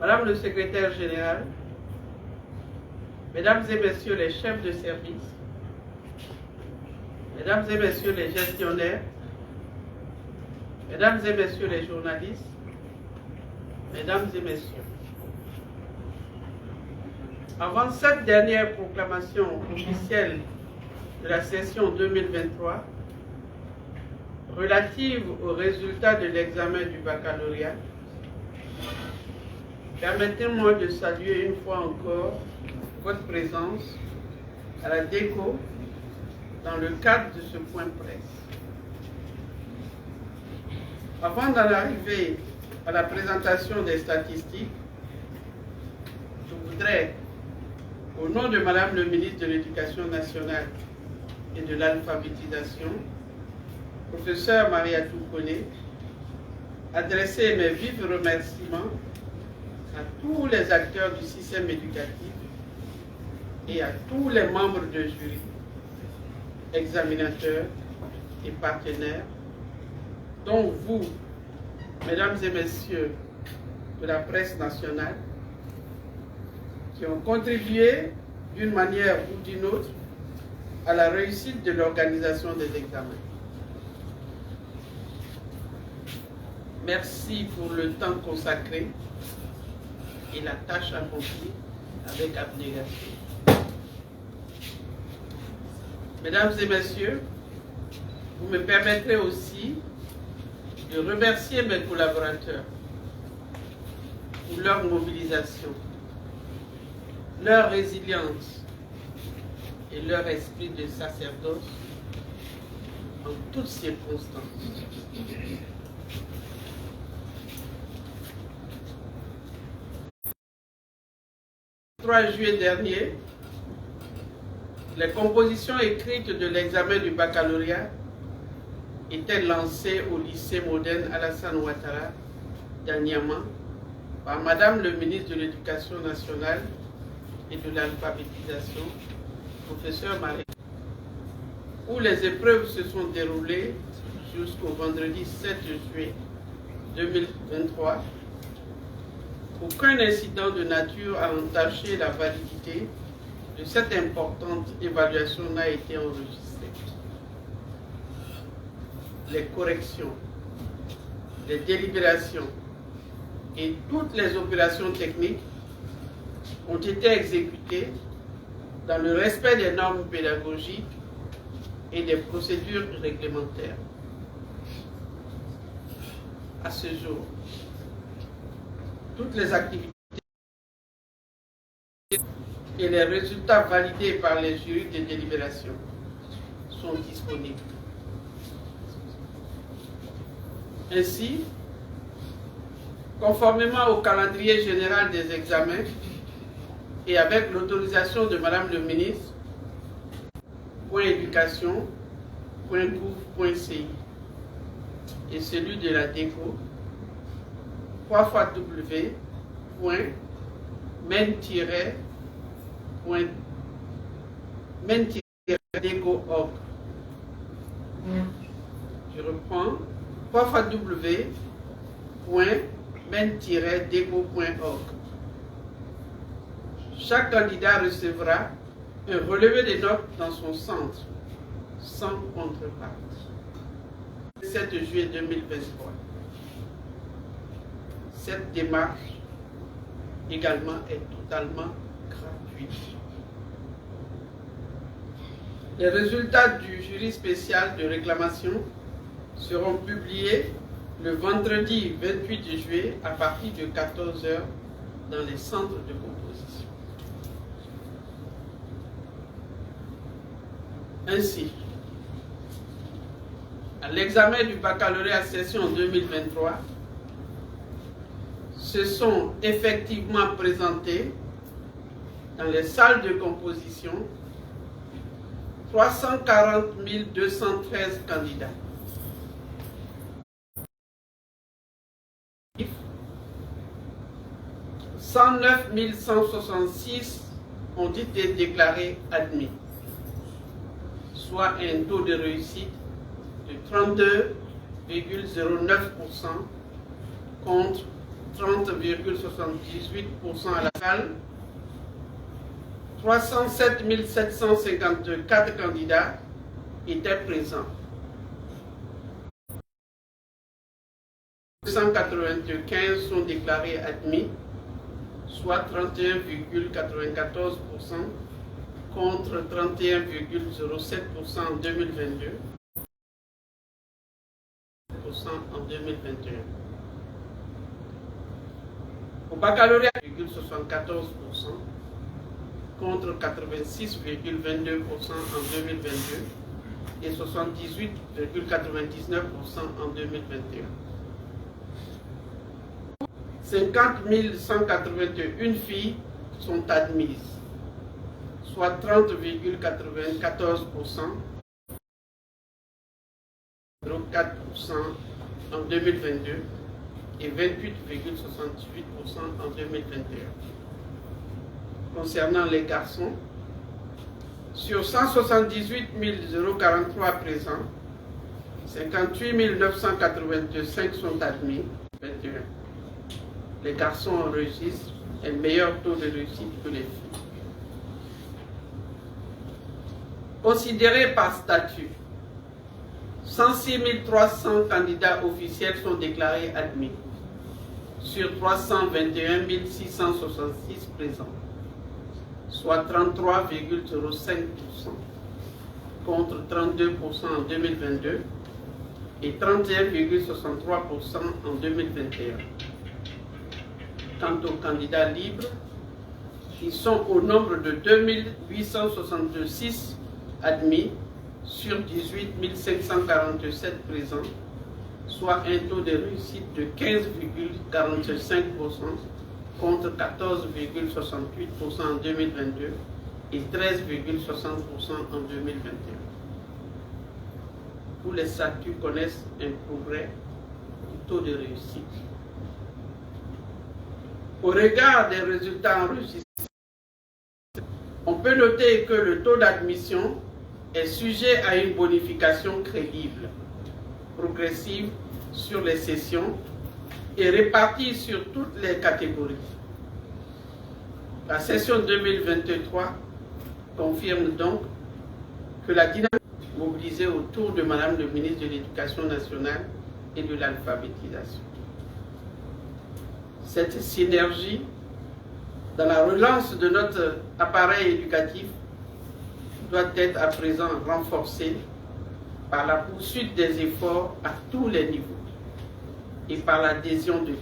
Madame le secrétaire général, Mesdames et Messieurs les chefs de service, Mesdames et Messieurs les gestionnaires, Mesdames et Messieurs les journalistes, Mesdames et Messieurs, avant cette dernière proclamation officielle de la session 2023 relative aux résultats de l'examen du baccalauréat, permettez-moi de saluer une fois encore votre présence à la DECO dans le cadre de ce point presse. Avant d'en arriver à la présentation des statistiques, je voudrais, au nom de Madame le ministre de l'Éducation nationale et de l'alphabétisation, professeur Mariatou Koné, adresser mes vifs remerciements à tous les acteurs du système éducatif et à tous les membres de jury, examinateurs et partenaires, dont vous, Mesdames et Messieurs de la presse nationale, qui ont contribué d'une manière ou d'une autre à la réussite de l'organisation des examens. Merci pour le temps consacré et la tâche accomplie avec abnégation. Mesdames et Messieurs, vous me permettrez aussi de remercier mes collaborateurs pour leur mobilisation, leur résilience et leur esprit de sacerdoce en toutes circonstances. Le 3 juillet dernier, les compositions écrites de l'examen du baccalauréat étaient lancées au lycée moderne Alassane Ouattara d'Anyama par Madame le ministre de l'Éducation nationale et de l'alphabétisation, professeur Marie, où les épreuves se sont déroulées jusqu'au vendredi 7 juillet 2023. Aucun incident de nature à entacher la validité de cette importante évaluation n'a été enregistré. Les corrections, les délibérations et toutes les opérations techniques ont été exécutées dans le respect des normes pédagogiques et des procédures réglementaires. À ce jour, toutes les activités et les résultats validés par les jurys de délibération sont disponibles. Ainsi, conformément au calendrier général des examens et avec l'autorisation de Madame le ministre, .éducation.gouv.ci et celui de la DECO, www.men-deco.org. Je reprends, www.men-deco.org. Chaque candidat recevra un relevé des notes dans son centre, sans contrepartie. Le 7 juillet 2023. Cette démarche également est totalement gratuite. Les résultats du jury spécial de réclamation seront publiés le vendredi 28 juillet à partir de 14 h dans les centres de composition. Ainsi, à l'examen du baccalauréat session 2023, se sont effectivement présentés dans les salles de composition 340 213 candidats. 109 166 ont été déclarés admis, soit un taux de réussite de 32,09% contre 30,78% à la salle. 307 754 candidats étaient présents. 295 sont déclarés admis, soit 31,94% contre 31,07% en 2022, en 2021. Au baccalauréat, 74% contre 86,22% en 2022 et 78,99% en 2021. 50 181 filles sont admises, soit 30,94%, 0,4% en 2022 et 28,78% en 2021. Concernant les garçons, sur 178 043 présents, 58 985 sont admis, 21. Les garçons enregistrent un meilleur taux de réussite que les filles. Considérés par statut, 106 300 candidats officiels sont déclarés admis, sur 321 666 présents, soit 33,05% contre 32% en 2022 et 31,63% en 2021. Quant aux candidats libres, ils sont au nombre de 2866 admis sur 18 547 présents, soit un taux de réussite de 15,45% contre 14,68% en 2022 et 13,60% en 2021. Tous les statuts connaissent un progrès du taux de réussite. Au regard des résultats enregistrés, on peut noter que le taux d'admission est sujet à une bonification crédible, progressive sur les sessions et répartie sur toutes les catégories. La session 2023 confirme donc que la dynamique mobilisée autour de Madame le ministre de l'Éducation nationale et de l'alphabétisation. Cette synergie dans la relance de notre appareil éducatif doit être à présent renforcée par la poursuite des efforts à tous les niveaux et par l'adhésion de